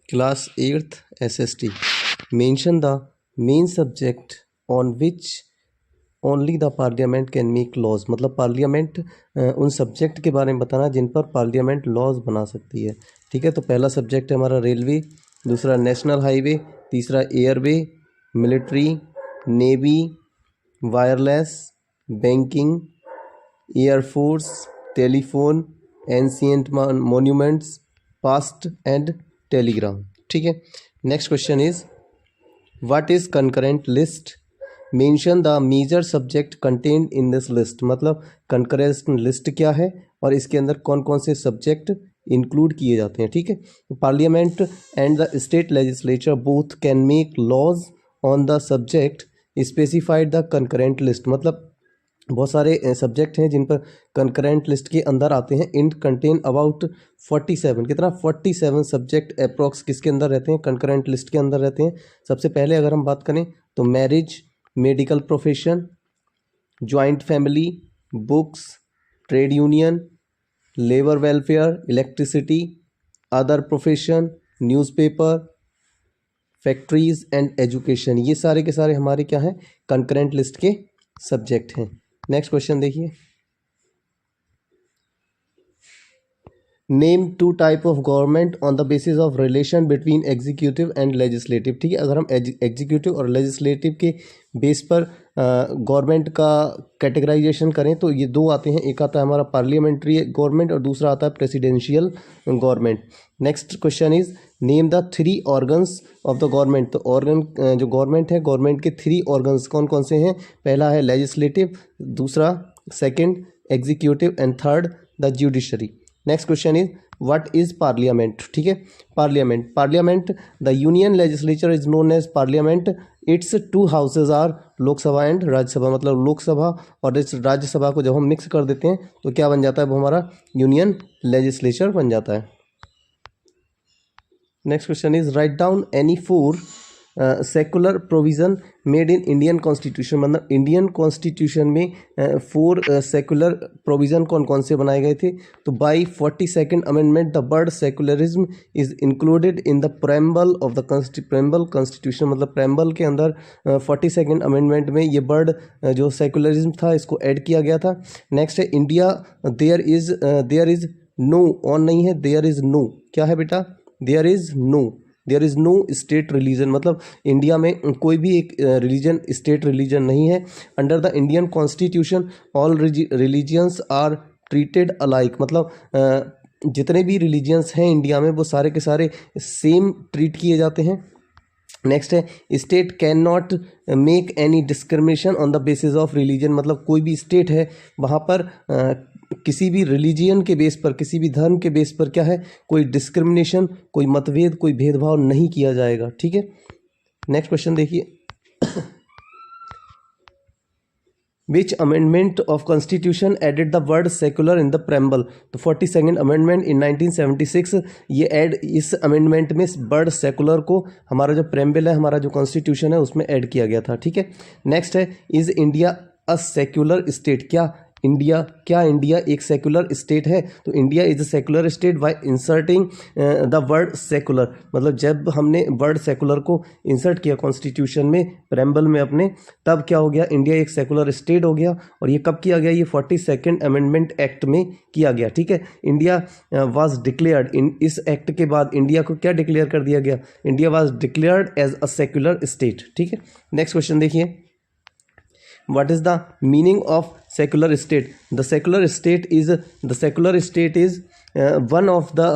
Class 8th SST mention the main subject on which only the parliament can make laws. मतलब parliament उन subject के बारे में बताना जिन पर पार्लियामेंट लॉज बना सकती है। ठीक है, तो पहला सब्जेक्ट है हमारा रेलवे, दूसरा नेशनल हाईवे, तीसरा airway, military, navy, wireless, banking, air force, telephone, ancient monuments, past and telegram. ठीक है, next question is what is concurrent list. Mention the major subject contained in this list. मतलब concurrent list क्या है और इसके अंदर कौन कौन से सब्जेक्ट इंक्लूड किए जाते हैं। ठीक है, parliament and the state legislature both can make laws on the subject specified the concurrent list. मतलब बहुत सारे सब्जेक्ट हैं जिन पर कंकरेंट लिस्ट के अंदर आते हैं। इन कंटेन अबाउट 47, कितना 47 सब्जेक्ट अप्रॉक्स किसके अंदर रहते हैं, कंकरेंट लिस्ट के अंदर रहते हैं। सबसे पहले अगर हम बात करें तो marriage, medical profession, joint family, books, trade union, labour welfare, electricity, other profession, newspaper, factories and education. ये सारे के सारे हमारे क्या हैं, कंकरेंट लिस्ट के सब्जेक्ट हैं। नेक्स्ट क्वेश्चन देखिए, name two type of government on the basis of relation between executive and legislative. ठीक है, अगर हम एग्जीक्यूटिव और लेजिस्लेटिव के बेस पर गवर्नमेंट का कैटेगराइजेशन करें तो ये दो आते हैं, एक आता है हमारा पार्लियामेंट्री गवर्नमेंट और दूसरा आता है presidential government. Next question is name the 3 organs of the government. तो ऑर्गन जो गवर्नमेंट है, गवर्नमेंट के 3 ऑर्गन्स कौन कौन से हैं। पहला है लेजिस्लेटिव, दूसरा second executive and third the judiciary. Next question is what is parliament. ठीक है, parliament the union legislature is known as parliament. Its 2 houses are Lok Sabha and Rajya Sabha. मतलब लोकसभा और इस राज्यसभा को जब हम मिक्स कर देते हैं तो क्या बन जाता है, वो हमारा यूनियन लेजिस्लेचर बन जाता है। Next question is write down any 4 secular provision made in Indian constitution. मतलब इंडियन कॉन्स्टिट्यूशन में 4 सेकुलर प्रोविज़न कौन कौन से बनाए गए थे। तो by 42nd amendment the word secularism is included in the preamble of the preamble constitution. मतलब प्रेम्बल के अंदर 42nd अमेंडमेंट में ये वर्ड जो सेकुलरिज्म था इसको ऐड किया गया था। नेक्स्ट है India there is no, on नहीं है, देयर इज नो, क्या है बेटा, there is no state religion. मतलब इंडिया में कोई भी एक रिलीजन स्टेट रिलीजन नहीं है। Under the Indian constitution all religions are treated alike. मतलब जितने भी रिलीजियंस हैं इंडिया में वो सारे के सारे सेम ट्रीट किए जाते हैं। नेक्स्ट है state can not make any discrimination on the basis of religion. मतलब कोई भी स्टेट है वहाँ पर किसी भी रिलीजियन के बेस पर, किसी भी धर्म के बेस पर क्या है, कोई डिस्क्रिमिनेशन, कोई मतभेद, कोई भेदभाव नहीं किया जाएगा। ठीक है, नेक्स्ट क्वेश्चन देखिए, which amendment of constitution added the word secular in the preamble. तो 42nd अमेंडमेंट इन 1976 ये ऐड, इस अमेंडमेंट में वर्ड सेकुलर को हमारा जो प्रेम्बल है, हमारा जो कॉन्स्टिट्यूशन है उसमें ऐड किया गया था। ठीक है, नेक्स्ट है is India a secular state. क्या इंडिया एक सेकुलर स्टेट है। तो India is a secular state by inserting the word secular. मतलब जब हमने वर्ड सेकुलर को इंसर्ट किया कॉन्स्टिट्यूशन में, प्रेम्बल में अपने, तब क्या हो गया, इंडिया एक सेकुलर स्टेट हो गया। और ये कब किया गया, ये 42nd अमेंडमेंट एक्ट में किया गया। ठीक है, इंडिया वाज डिक्लेयर्ड, इस एक्ट के बाद इंडिया को क्या डिक्लेयर कर दिया गया, India was declared as a secular state. ठीक है, नेक्स्ट क्वेश्चन देखिए, what is the meaning of secular state? The secular state is one of the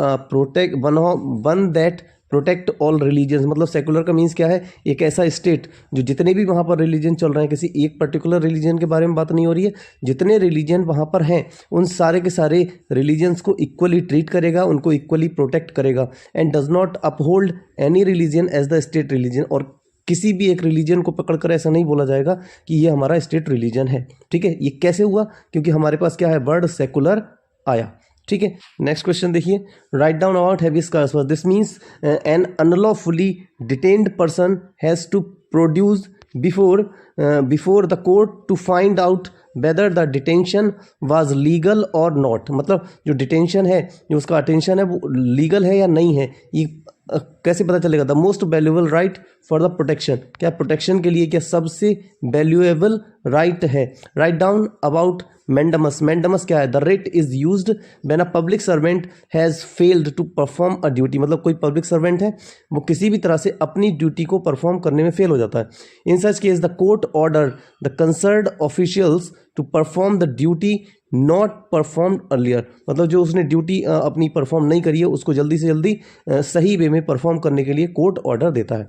one that protect all religions. मतलब सेकुलर का मीन्स क्या है, एक ऐसा स्टेट जो जितने भी वहाँ पर रिलीजन चल रहे हैं, किसी एक पर्टिकुलर रिलीजन के बारे में बात नहीं हो रही है, जितने रिलीजन वहाँ पर हैं उन सारे के सारे रिलीजन्स को इक्वली ट्रीट करेगा, उनको इक्वली प्रोटेक्ट करेगा। And does not uphold any religion as the state religion. और किसी भी एक रिलीजन को पकड़कर ऐसा नहीं बोला जाएगा कि ये हमारा स्टेट रिलीजन है। ठीक है, ये कैसे हुआ, क्योंकि हमारे पास क्या है, वर्ड सेकुलर आया। ठीक है, नेक्स्ट क्वेश्चन देखिए, right down about habeas corpus. This means an unlawfully detained person has to produce before the court to find out whether the detention was legal और नॉट। मतलब जो डिटेंशन है, जो उसका अटेंशन है वो लीगल है या नहीं है, ये कैसे पता चलेगा? The most valuable right for the protection, क्या प्रोटेक्शन के लिए क्या सबसे वैल्यूएबल राइट है? Right down about mandamus, mandamus क्या है? The writ is used when a public servant has failed to perform a duty, मतलब कोई पब्लिक सर्वेंट है वो किसी भी तरह से अपनी ड्यूटी को परफॉर्म करने में फेल हो जाता है। In such case the court order the concerned officials to perform the duty not performed earlier, मतलब जो उसने ड्यूटी अपनी परफॉर्म नहीं करी है उसको जल्दी से जल्दी सही वे में परफॉर्म करने के लिए कोर्ट ऑर्डर देता है।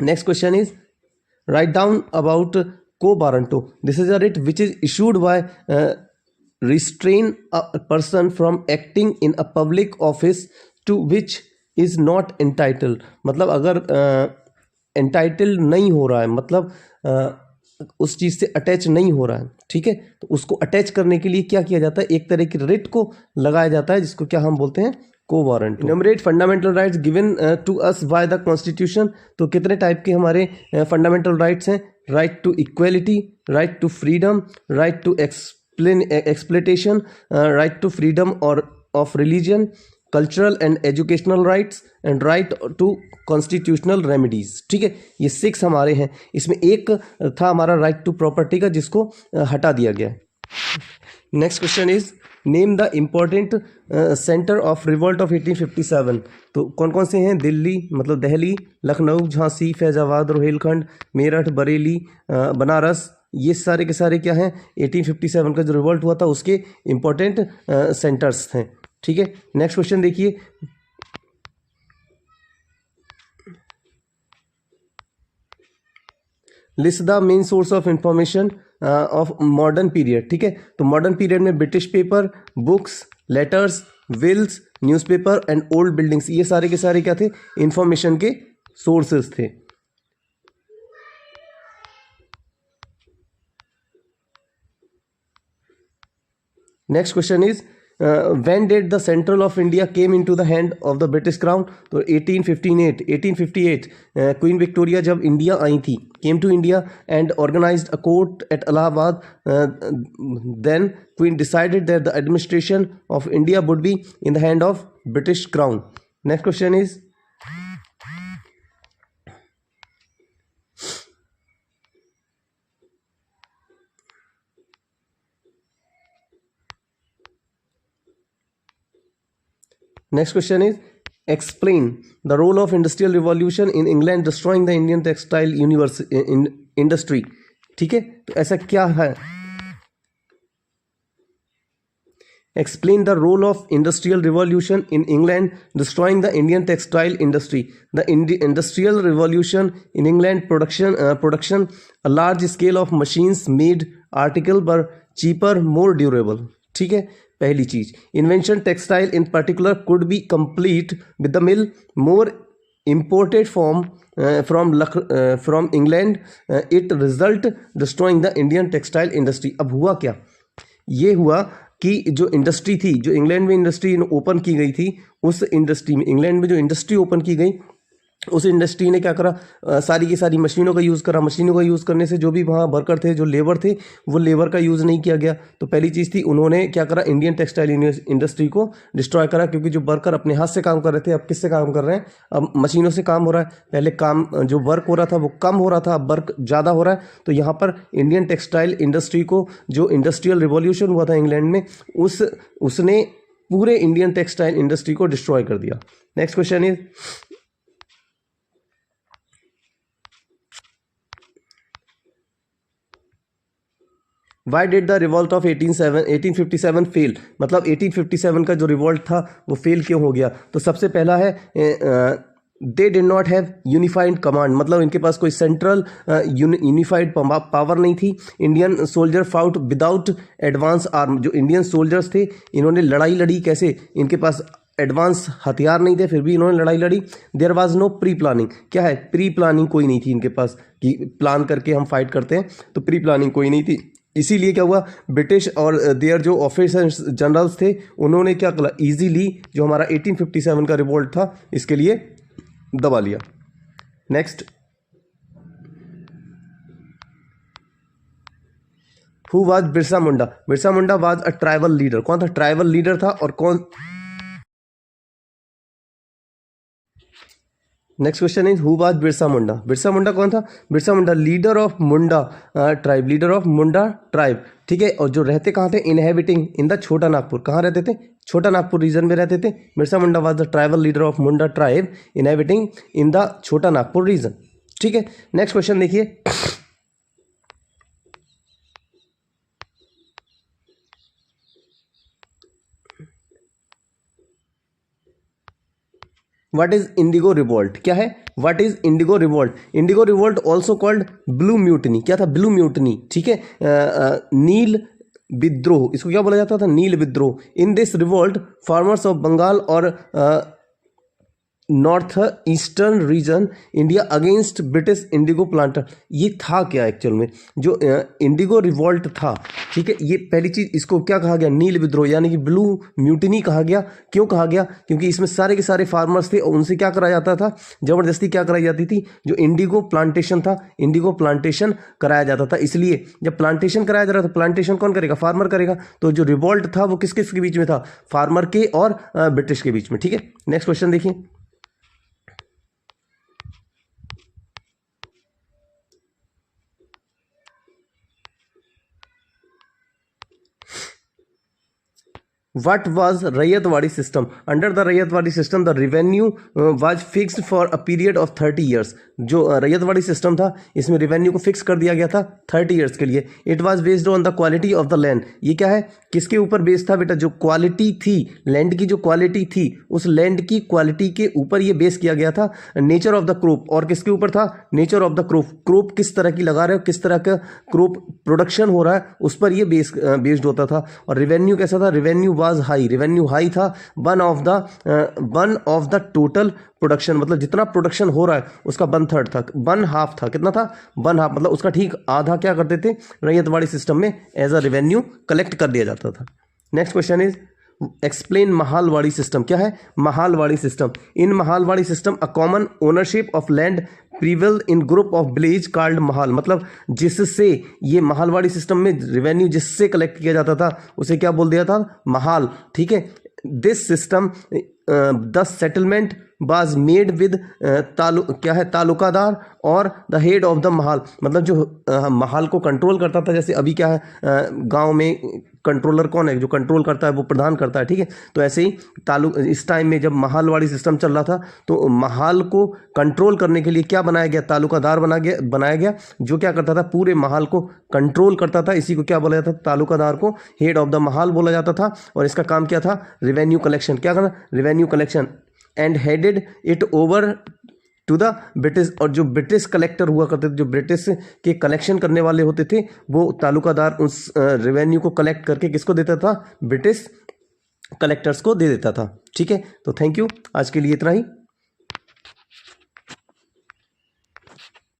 Next question is right down about को warranto, this is a writ which is issued by restrain a person from acting in a public office to which is not entitled, मतलब अगर entitled नहीं हो रहा है, मतलब उस चीज़ से अटैच नहीं हो रहा है, ठीक है, तो उसको अटैच करने के लिए क्या किया जाता है? एक तरह की रिट को लगाया जाता है जिसको क्या हम बोलते हैं? Quo warranto. Enumerate fundamental rights given to us by the constitution, तो कितने टाइप के हमारे फंडामेंटल राइट्स हैं? Right to equality, right to freedom, right to exploitation, right to freedom or of religion, cultural and educational rights and right to constitutional remedies, ठीक है, ये 6 हमारे हैं। इसमें एक था हमारा राइट टू प्रॉपर्टी का जिसको हटा दिया गया है। Next question is name the important centre of revolt of 1857, तो कौन कौन से हैं? दिल्ली, मतलब दिल्ली, लखनऊ, झांसी, फैजाबाद, रोहिलखंड, मेरठ, बरेली, बनारस, ये सारे के सारे क्या हैं? 1857 का जो रिवोल्ट हुआ था उसके इंपॉर्टेंट सेंटर्स हैं, ठीक है। नेक्स्ट क्वेश्चन देखिए, list the main source of information of modern period, ठीक है, तो मॉडर्न पीरियड में British paper, books, letters, wills, newspaper and old buildings, ये सारे के सारे क्या थे? इंफॉर्मेशन के सोर्सेज थे। Next question is when did the central of India came into the hand of the British crown, तो 1858 क्वीन विक्टोरिया जब इंडिया आई थी, came to India and organised a court at Allahabad, then queen decided that the administration of India would be in the hand of British crown. Next question is Next question is explain the role of industrial revolution in England destroying the Indian textile industry, ठीक है, तो ऐसा क्या है? Explain the role of industrial revolution in England destroying the Indian textile industry. The industrial revolution in England production a large scale of machines made article were cheaper, more durable, ठीक है। पहली चीज, invention textile in particular could be complete with the mill more imported from England, it result destroying the Indian textile industry. अब हुआ क्या? ये हुआ कि जो इंडस्ट्री थी, जो इंग्लैंड में इंडस्ट्री ओपन की गई थी, उस इंडस्ट्री में, इंग्लैंड में जो इंडस्ट्री ओपन की गई उस इंडस्ट्री ने क्या करा? सारी की सारी मशीनों का यूज़ करा। मशीनों का यूज़ करने से जो भी वहाँ वर्कर थे, जो लेबर थे, वो लेबर का यूज़ नहीं किया गया। तो पहली चीज़ थी, उन्होंने क्या करा? इंडियन टेक्सटाइल इंडस्ट्री को डिस्ट्रॉय करा, क्योंकि जो वर्कर अपने हाथ से काम कर रहे थे अब किससे काम कर रहे हैं? अब मशीनों से काम हो रहा है। पहले काम जो वर्क हो रहा था वो कम हो रहा था, अब वर्क ज़्यादा हो रहा है। तो यहाँ पर इंडियन टेक्सटाइल इंडस्ट्री को, जो इंडस्ट्रियल रिवॉल्यूशन हुआ था इंग्लैंड में, उसने पूरे इंडियन टेक्सटाइल इंडस्ट्री को डिस्ट्रॉय कर दिया। Next question is why did the revolt of 1857 fail, मतलब 1857 का जो रिवॉल्ट था वो फेल क्यों हो गया? तो सबसे पहला है they did not have unified command, मतलब इनके पास कोई सेंट्रल यूनिफाइड पावर नहीं थी। Indian soldier fought without advance arm, जो इंडियन सोल्जर्स थे इन्होंने लड़ाई लड़ी कैसे? इनके पास एडवांस हथियार नहीं थे, फिर भी इन्होंने लड़ाई लड़ी। There was no pre planning, क्या है? प्री प्लानिंग कोई नहीं थी इनके पास कि प्लान करके हम फाइट करते हैं, तो प्री प्लानिंग कोई नहीं थी। इसीलिए क्या हुआ? ब्रिटिश और देयर जो ऑफिसर्स जनरल्स थे उन्होंने क्या किया? इजीली जो हमारा 1857 का रिवोल्ट था इसके लिए दबा लिया। Next, who was Birsa Munda? Birsa Munda was a tribal leader. कौन था? ट्राइबल लीडर था। और next question is who was Birsa Munda. Birsa Munda कौन था? Birsa Munda leader of Munda tribe, leader of Munda tribe, ठीक है। और जो रहते कहाँ थे? Inhabiting in the Chota Nagpur. कहाँ रहते थे? छोटा नागपुर रीजन में रहते थे। Birsa Munda was the tribal leader of Munda tribe inhabiting in the Chota Nagpur region, ठीक है। नेक्स्ट क्वेश्चन देखिए, व्हाट इज इंडिगो रिवोल्ट? क्या है? What is indigo revolt? Indigo revolt also called blue mutiny. क्या था? ब्लू म्यूटनी, ठीक है। नील विद्रोह, इसको क्या बोला जाता था? नील विद्रोह। In this revolt farmers of Bengal और north eastern region India against British indigo planter. ये था क्या एक्चुअल में? जो इंडिगो रिवॉल्ट था, ठीक है, ये पहली चीज, इसको क्या कहा गया? नील विद्रोह, यानी कि ब्लू म्यूटिनी कहा गया। क्यों कहा गया? क्योंकि इसमें सारे के सारे फार्मर्स थे और उनसे क्या कराया जाता था? जबरदस्ती क्या कराई जाती थी? जो इंडिगो प्लांटेशन था, इंडिगो प्लांटेशन कराया जाता था। इसलिए जब प्लांटेशन कराया जा रहा था, प्लांटेशन कौन करेगा? फार्मर करेगा। तो जो रिवॉल्ट था वो किस किस के बीच में था? फार्मर के और ब्रिटिश के बीच में, ठीक है। नेक्स्ट क्वेश्चन देखिए, What was Rayatwadi system? Under the Rayatwadi system, the revenue was fixed for a period of 30 years. जो रैयतवाड़ी सिस्टम था, इसमें रेवेन्यू को फिक्स कर दिया गया था 30 ईयर्स के लिए। It was based on the quality of the land. ये क्या है? किसके ऊपर बेस्ड था बेटा? जो क्वालिटी थी, लैंड की जो क्वालिटी थी, उस लैंड की क्वालिटी के ऊपर ये बेस किया गया था। नेचर ऑफ द क्रॉप, और किसके ऊपर था? Nature of the crop, crop किस तरह की लगा रहे हो, किस तरह का क्रॉप प्रोडक्शन हो रहा है, उस पर ये बेस्ड होता था। और रेवेन्यू कैसा था? Revenue was high, revenue high था। One of the total production, मतलब जितना प्रोडक्शन हो रहा है उसका 1/3 था, 1/2 था। कितना था? 1/2, मतलब उसका ठीक आधा क्या करते थे? रैयतवाड़ी सिस्टम में एज अ रेवेन्यू कलेक्ट कर दिया जाता था। Next question is explain Mahalwari system. क्या है? Mahalwari system. In Mahalwari system a common ownership of land prevail in group of village called Mahal, मतलब जिससे ये महालवाड़ी सिस्टम में रेवेन्यू जिससे कलेक्ट किया जाता था उसे क्या बोल दिया था? महाल, ठीक है। This system the settlement was made with क्या है? तालुकादार और the head of the Mahal, मतलब जो महाल को कंट्रोल करता था। जैसे अभी क्या है, गांव में कंट्रोलर कौन है? जो कंट्रोल करता है वो प्रधान करता है, ठीक है। तो ऐसे ही इस टाइम में जब महालवाड़ी सिस्टम चल रहा था तो महाल को कंट्रोल करने के लिए क्या बनाया गया? तालुकादार बनाया गया, जो क्या करता था? पूरे महाल को कंट्रोल करता था। इसी को क्या बोला जाता था? तालुकादार को हेड ऑफ द महाल बोला जाता था। और इसका काम क्या था? Revenue collection. क्या करना? Revenue collection. And headed it over to the British, और जो ब्रिटिश कलेक्टर हुआ करते थे, जो ब्रिटिश के कलेक्शन करने वाले होते थे, वो तालुकादार उस रेवेन्यू को कलेक्ट करके किसको देता था? ब्रिटिश कलेक्टर्स को दे देता था, ठीक है। तो थैंक यू, आज के लिए इतना ही।